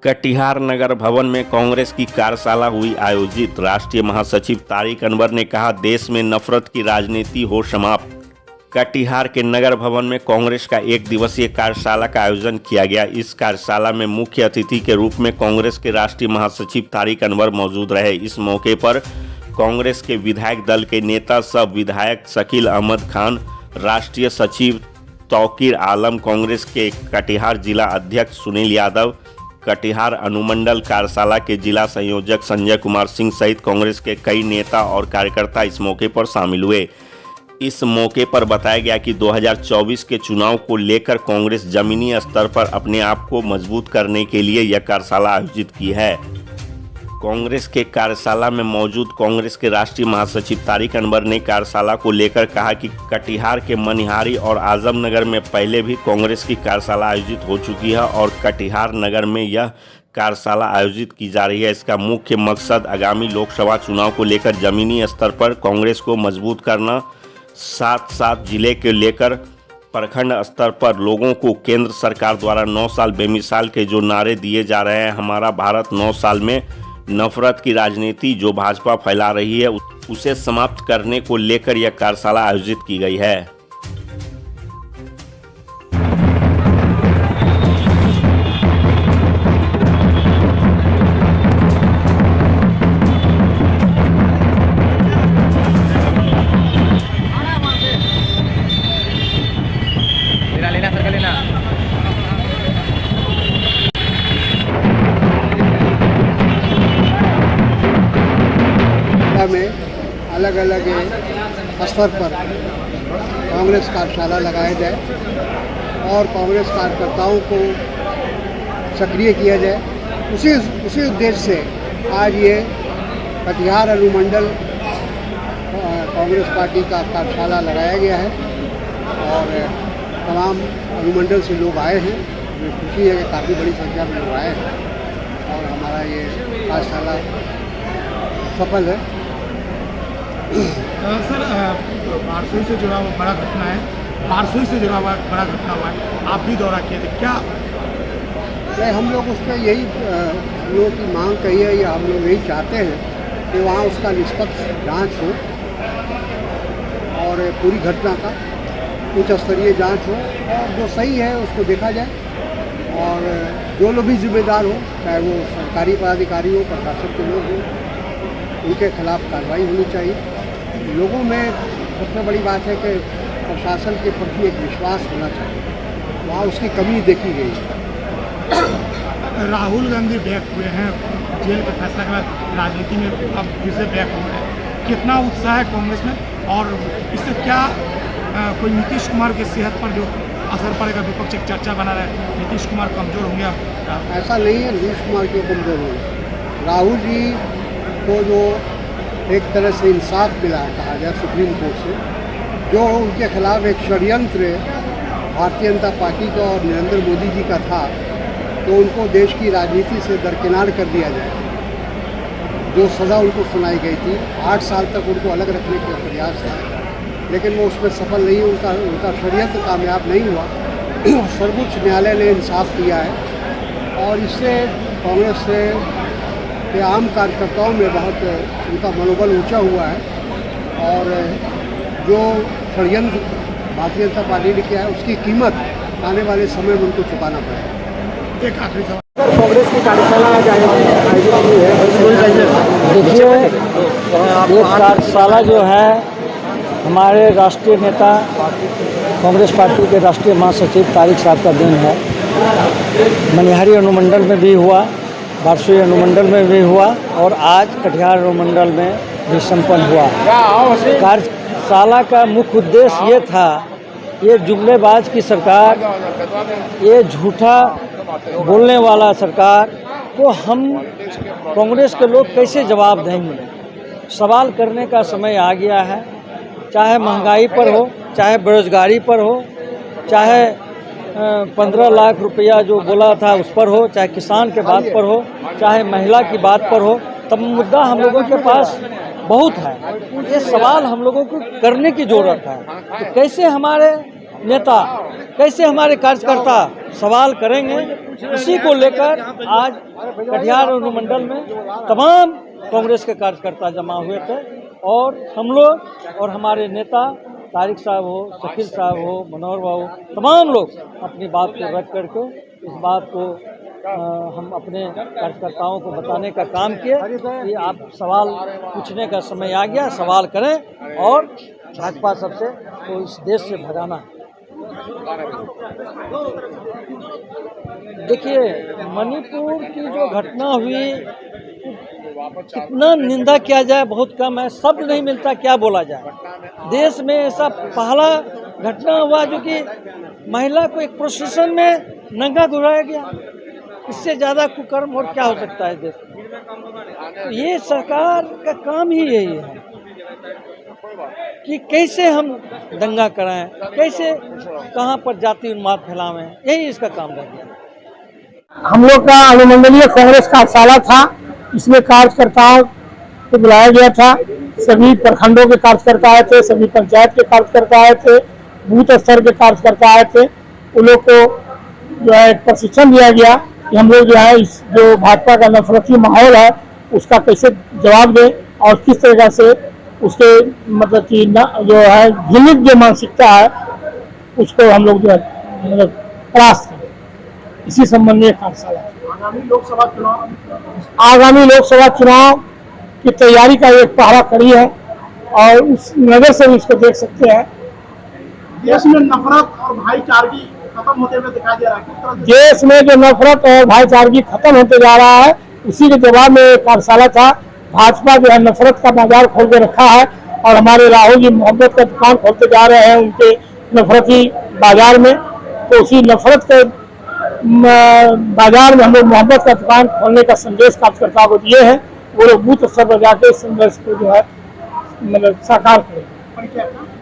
कटिहार नगर भवन में कांग्रेस की कार्यशाला हुई आयोजित। राष्ट्रीय महासचिव तारिक अनवर ने कहा, देश में नफरत की राजनीति हो समाप्त। कटिहार के नगर भवन में कांग्रेस का एक दिवसीय कार्यशाला का आयोजन किया गया। इस कार्यशाला में मुख्य अतिथि के रूप में कांग्रेस के राष्ट्रीय महासचिव तारिक अनवर मौजूद रहे। इस मौके पर कांग्रेस के विधायक दल के नेता सब विधायक शकील अहमद खान, राष्ट्रीय सचिव तौकीर आलम, कांग्रेस के कटिहार जिला अध्यक्ष सुनील यादव, कटिहार अनुमंडल कार्यशाला के जिला संयोजक संजय कुमार सिंह सहित कांग्रेस के कई नेता और कार्यकर्ता इस मौके पर शामिल हुए। इस मौके पर बताया गया कि 2024 के चुनाव को लेकर कांग्रेस जमीनी स्तर पर अपने आप को मजबूत करने के लिए यह कार्यशाला आयोजित की है। कांग्रेस के कार्यशाला में मौजूद कांग्रेस के राष्ट्रीय महासचिव तारिक अनवर ने कार्यशाला को लेकर कहा कि कटिहार के मनिहारी और आजमनगर में पहले भी कांग्रेस की कार्यशाला आयोजित हो चुकी है और कटिहार नगर में यह कार्यशाला आयोजित की जा रही है। इसका मुख्य मकसद आगामी लोकसभा चुनाव को लेकर जमीनी स्तर पर कांग्रेस को मजबूत करना, साथ साथ जिले के लेकर प्रखंड स्तर पर लोगों को केंद्र सरकार द्वारा 9 साल बेमिसाल के जो नारे दिए जा रहे हैं, हमारा भारत 9 साल में, नफरत की राजनीति जो भाजपा फैला रही है उसे समाप्त करने को लेकर यह कार्यशाला आयोजित की गई है। में अलग अलग स्तर पर कांग्रेस कार्यशाला लगाया जाए और कांग्रेस कार्यकर्ताओं को सक्रिय किया जाए। उसी उद्देश्य से आज ये कटिहार अनुमंडल कांग्रेस पार्टी का कार्यशाला लगाया गया है और तमाम अनुमंडल से लोग आए हैं। मुझे खुशी है कि काफ़ी बड़ी संख्या में लोग आए हैं और हमारा ये कार्यशाला सफल है। सर, बारसोई से जुड़ा हुआ बड़ा घटना है, बारसोई से जुड़ा हुआ बड़ा घटना हुआ है, आप भी दौरा किए थे क्या? नहीं, हम लोग उस पर यही हम लोगों की मांग कही है या हम लोग यही चाहते हैं कि वहाँ उसका निष्पक्ष जांच हो और पूरी घटना का उच्च स्तरीय जांच हो और जो सही है उसको देखा जाए और जो लोग भी जिम्मेदार हो, चाहे वो सरकारी पदाधिकारी हो, प्रशासन के लोग हों, उनके खिलाफ कार्रवाई होनी चाहिए। लोगों में सबसे बड़ी बात है कि प्रशासन के प्रति एक विश्वास होना चाहिए, वहाँ उसकी कमी देखी गई है। राहुल गांधी बैक हुए हैं जेल के फैसला के बाद, राजनीति में अब फिर से बैक हुए हैं, कितना उत्साह है कांग्रेस में और इससे क्या कोई नीतीश कुमार की सेहत पर जो असर पड़ेगा? विपक्ष एक चर्चा बना रहा है नीतीश कुमार कमज़ोर होंगे। अब ऐसा नहीं है, नीतीश कुमार क्यों कमज़ोर होंगे? राहुल जी को जो एक तरह से इंसाफ मिला कहा जाए सुप्रीम कोर्ट से, जो उनके खिलाफ एक षड्यंत्र भारतीय जनता पार्टी का और नरेंद्र मोदी जी का था, तो उनको देश की राजनीति से दरकिनार कर दिया जाए। जो सज़ा उनको सुनाई गई थी, 8 साल तक उनको अलग रखने का प्रयास था, लेकिन वो उसमें सफल नहीं, उनका षड्यंत्र कामयाब नहीं हुआ। सर्वोच्च न्यायालय ने इंसाफ दिया है और इससे कांग्रेस से के आम कार्यकर्ताओं में बहुत उनका मनोबल ऊंचा हुआ है और जो षड्यंत्र भारतीय जनता पार्टी ने किया है उसकी कीमत आने वाले समय में उनको चुकाना पड़ेगा। एक आखिरी सवाल, कांग्रेस की कार्यशाला आज आयोजित हुई है। देखिए, ये कार्यशाला जो है हमारे राष्ट्रीय नेता कांग्रेस पार्टी के राष्ट्रीय महासचिव तारिक साहब का दिन है। मनिहारी अनुमंडल में भी हुआ, बारसोई अनुमंडल में भी हुआ और आज कटिहार अनुमंडल में भी संपन्न हुआ। कार्यशाला का मुख्य उद्देश्य ये था, ये जुमलेबाज की सरकार, ये झूठा बोलने वाला सरकार को हम कांग्रेस के लोग कैसे जवाब देंगे। सवाल करने का समय आ गया है, चाहे महंगाई पर हो, चाहे बेरोजगारी पर हो, चाहे 15 लाख रुपया जो बोला था उस पर हो, चाहे किसान के बात पर हो, चाहे महिला की बात पर हो, तब मुद्दा हम लोगों के पास बहुत है। ये सवाल हम लोगों को करने की ज़रूरत है कि कैसे हमारे नेता, कैसे हमारे कार्यकर्ता सवाल करेंगे, इसी को लेकर आज कटिहार अनुमंडल में तमाम कांग्रेस के कार्यकर्ता जमा हुए थे और हम लोग और हमारे नेता तारिक साहब हो, शकील साहब हो, मनोहर बाबू, तमाम लोग अपनी बात को रख करके इस बात को हम अपने कार्यकर्ताओं को बताने का काम किए कि आप सवाल पूछने का समय आ गया, सवाल करें और भाजपा सबसे को इस देश से भगाना है। देखिए, मणिपुर की जो घटना हुई, कितना निंदा किया जाए बहुत कम है, शब्द नहीं मिलता क्या बोला जाए। देश में ऐसा पहला घटना हुआ जो कि महिला को एक प्रोसेशन में नंगा घुराया गया, इससे ज़्यादा कुकर्म और क्या हो सकता है देश में। ये सरकार का काम ही यही है कि कैसे हम दंगा कराएं, कैसे कहां पर जाति उन्माद फैलावें, यही इसका काम रह गया। हम लोग का अनुमंडलीय कांग्रेस कार्यशाला था, इसमें कार्यकर्ताओं को बुलाया गया था। सभी प्रखंडों के कार्यकर्ता आए थे, सभी पंचायत के कार्यकर्ता आए थे, बूथ स्तर के कार्यकर्ता आए थे। उन लोग को जो है प्रशिक्षण दिया गया कि हम लोग जो है इस जो भाजपा का नफरती माहौल है उसका कैसे जवाब दें और किस तरह से उसके मतलब कि जो है घृणित जो मानसिकता है उसको हम लोग जो है मतलब परास्त करें। इसी संबंध में कार्यशाला। आगामी लोकसभा चुनाव की तैयारी का एक पहरा कड़ी है और उस नजर से भी इसको देख सकते हैं। देश में नफरत और भाईचारगी खत्म होते हुए दिखाई दे रहा है। देश में जो नफरत और भाईचारगी खत्म होते जा रहा है, उसी के जवाब में एक कार्यशाला था। भाजपा जो है नफरत का बाजार खोल के रखा है और हमारे राहुल जी मोहब्बत का दुकान खोलते जा रहे हैं उनके नफरती बाजार में। तो उसी नफरत के बाजार में हम लोग मोहब्बत का दुकान खोलने का संदेश कार्यकर्ताओं को दिए हैं। वो लोग बूथ स्तर पर जाके इस संदेश को जो है मतलब साकार करें।